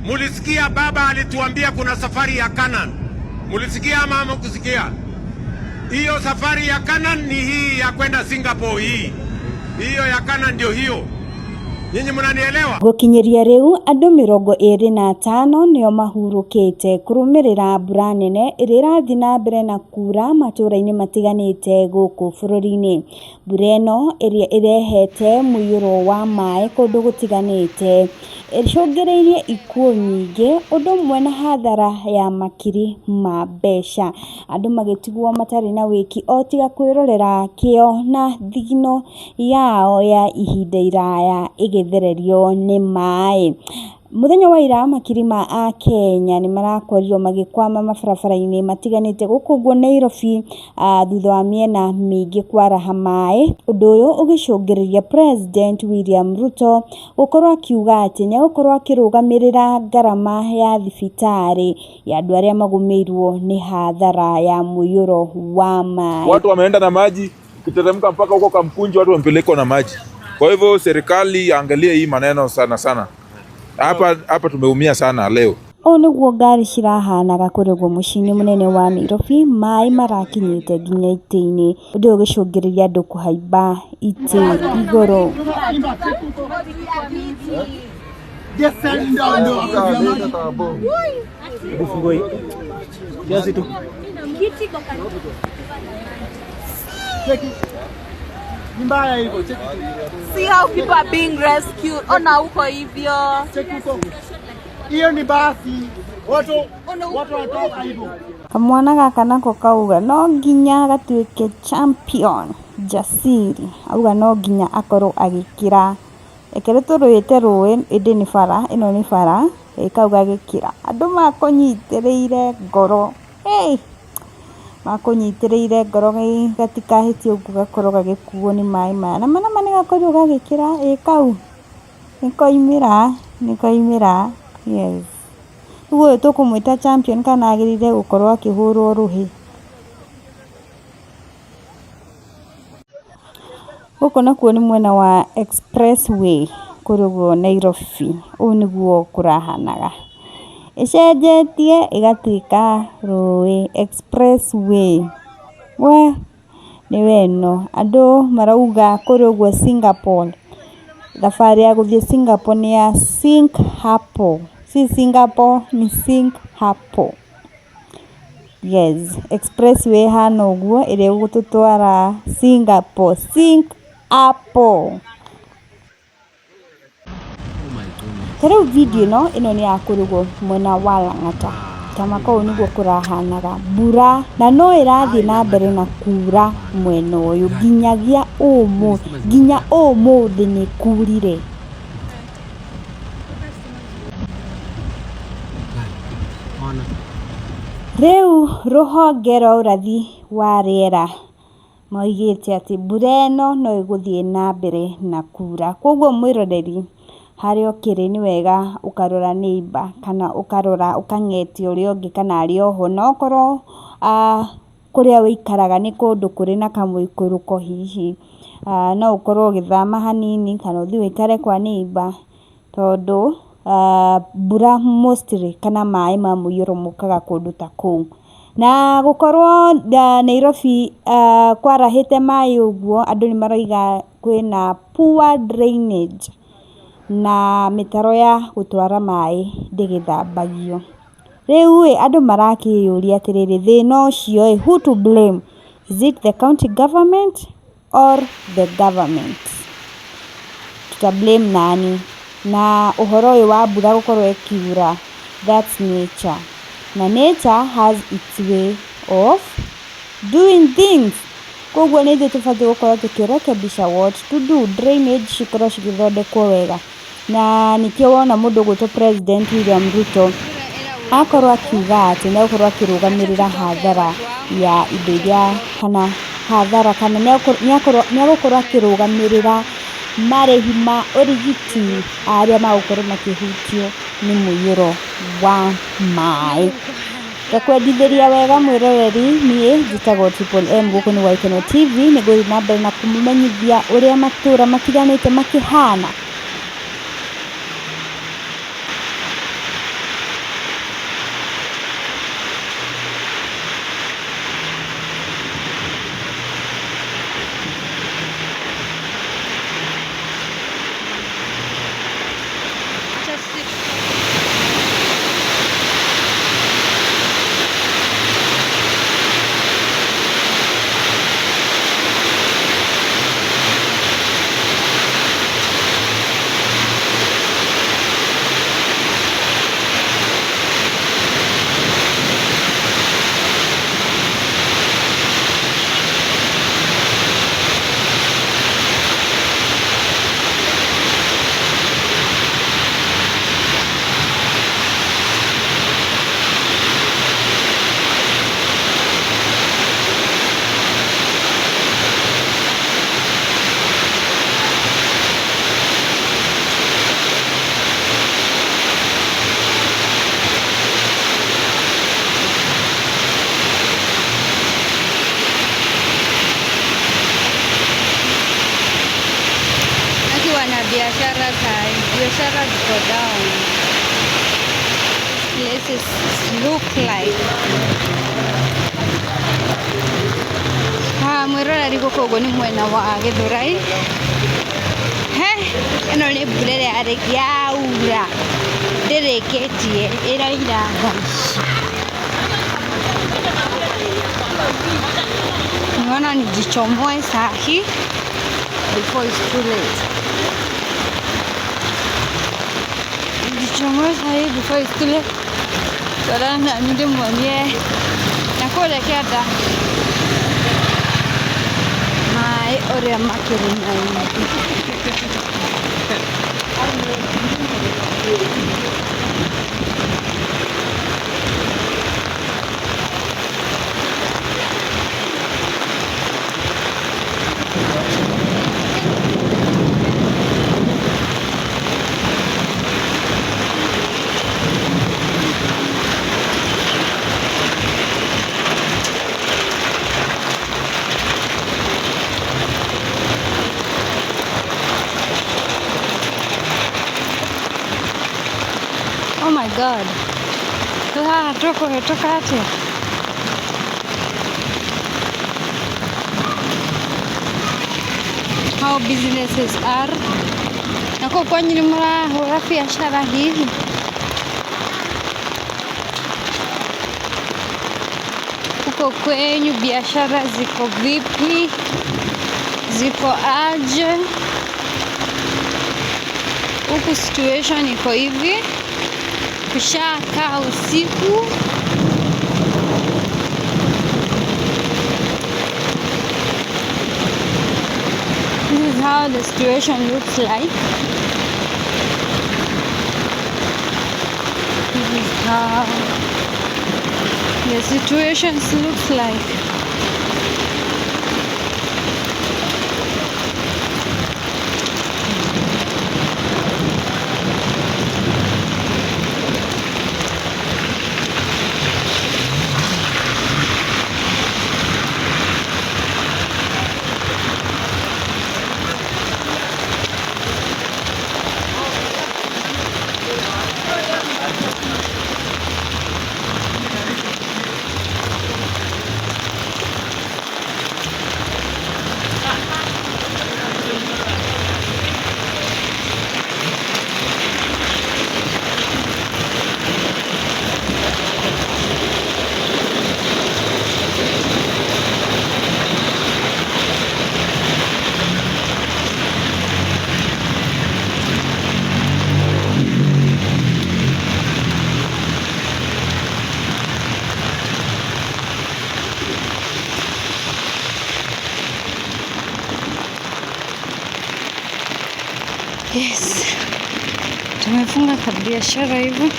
Mulisikia baba alituambia kuna safari ya Canaan. Mulisikia ama hamkusikia? Hiyo safari ya Canaan ni hii ya kwenda Singapore hii. Hiyo ya Canaan ndio hiyo. Nyinyi mnanielewa? Gukinyiria riu andu 25 nio mahurukite kurumirira mbura nene irirathi na mbere na kura matũra-inĩ matiganite guku bururi-ini. Mbura ĩno iria irehete mũiyũro wa maĩ kũndũ gũtiganite icũngĩrĩirie ikuũ nyingĩ ũndũ ũmwe na hathara ya makiri ma mbeca. Andũ magĩtigwo matarĩ na wĩki o tiga kwĩrorera kĩo na thigino yao ya ihinda iraya igĩthererio nĩ maĩ. Muthenya wa ira makiri ma Akenya ni marakorirwo magikwama mabarabara-inĩ matiganite gũkũ guo Nairobi thutha wa mĩena mĩingĩ kwaraha maĩ. Ũndũ ũyũ ũgĩcũngĩrĩria President William Ruto gũkorwo akiuga atĩ nĩegũkorwo akĩrũgamĩrĩra ngarama ya thibitarĩ ya andũ arĩa magũmĩirwo nĩ hathara ya mũiyũro wa maĩ. Watu wameenda na maji kiteremka mpaka huko Kamkunji, watu wamepelekwa na maji. Kwa hivyo serikali angalie hii maneno sana. Hapa tumeumia sana leo. O nĩguo ngari cirahanaga kũrĩgwo mũciĩ-inĩ mũnene wa Nairobi, maĩ marakinyĩte nginya itĩ-inĩ, ũndũ ũyũ ũgĩcũngĩrĩria andũ kũhaimba itĩ igũrũ. See how people are being rescued. Ona uko hivyo. Hiyo ni basi. Watu wanatoka hivyo. Kamwana gaka nako kauga no nginya gatuĩke champion Jasiri. Auga no nginya akorwo agĩkira. Ekeretwo rũĩte rũĩ ĩndĩ nĩ bara, ĩno nĩ bara, kauga agĩkira. Andũ makũnyitĩrĩire ngoro. Makũnyitĩrĩire ngoro gatikahĩtie ũguo gakorwo gagĩkuo nĩ maĩ maya. Na mana gakorwo gagĩkira kau nĩkoimĩra. Yes. Ũguo tũkũmwĩta champion kana agĩrĩire gũkorwo akĩhũrwo rũhĩ. Gũkũ nakuo nĩ mwena wa Expressway kũrũgwo Nairobi. Ũũ nĩguo kũrahanaga. Icenjetie igatuĩka rũĩ Expressway. We nĩ weno. Andũ marauga kũrũgwo Singapore. Thabarĩ ya gũthiĩ Singapore nĩ ya Sink Hapo. Si Singapore ni Sink Hapo. Yes, Expressway hana ũguo ĩrĩa gũtũtwara Singapore. Sink Hapo. Rĩu video ĩno nĩ ya kũrũgwo mwena wa Lang'ata. Kama kau nĩguo kũrahanaga mbura na no ĩrathiĩ na mbere na kura mwena ũyũ nginya ũmũthĩ nĩ kurire. Rĩu rũhonge rwa ũrathi wa rĩera moigĩte atĩ mbura ĩno no ĩgũthiĩ na mbere na kura. Koguo mwĩroreri harĩa ũkĩrĩ nĩ wega ũkarora neighbor kana ũkarora ũkang'etia ũrĩa ũngĩ kana arĩ oho. No okorwo kũrĩa wĩikaraga nĩ kũndũ kũrĩ na kamũikũrũko hihi, no ũkorwo ũgĩthama hanini kana ũthiĩ wĩikare kwa neighbor tondũ mbura mostly kana maĩ ma mũiyũro mokaga kũndũ ta kũu. Na gũkorwo Nairobi kwarahĩte maĩ ũguo, andũ nĩ maroiga kwĩna poor drainage na mĩtaro ya gũtwara maĩ ndĩgĩthambagio. Rĩu andũ marakĩyũria atĩrĩrĩ, thĩna ũcio who to blame? Is it the county government or the government? Tuta blame nani? Na ũhoro ũyũ wa mbura gũkorwo ĩkiura, that's nature. Na nature has its way of doing things. Koguo nĩ ithuĩ tũbatiĩ gũkorwo tũkĩrekebisha what to do, drainage cikorwo cigĩthondekwo wega. Na nĩkĩo wona mũndũ gwĩtwo President William Ruto akorwo akiuga atĩ nĩegũkorwo akĩrũgamĩrĩra hathara ya indo iria kana hathara kana nĩegũkorwo akĩrũgamĩrĩra marĩhi ma ũrigiti arĩa magũkorwo makĩhutio nĩ mũiyũro wa maĩ. Ndakwendithĩria wega mwĩroreri, niĩ njĩtagwo Triple M gũkũ nĩ Waikeno TV. Nĩngũthiĩ na mbere na kũmũmenyithia ũrĩa matũra matiganĩte makĩhana. biashara ziko down. Places look like mwirora riko kogo ni mwena wa Githurai. Ino ni mbura ĩrĩa yarĩkia yaura ndĩrĩkĩtie ĩraira. Nimeona nijichomoe sahi before it's too late. Nijichomoe sahi before it's too late. Twarana ninde mwenye nakuelekea ta mai oria makirina hivi. Oh my God. Toka ate. How businesses are. Nako kwa nini mnahura biashara hivi? Huko kwenyu biashara ziko vipi? Ziko aje? Huku situation iko hivi. Kushakaa usiku. This is how the situation looks like. This is how the situation looks like. Yes, tumefunga kabiashara hivyo.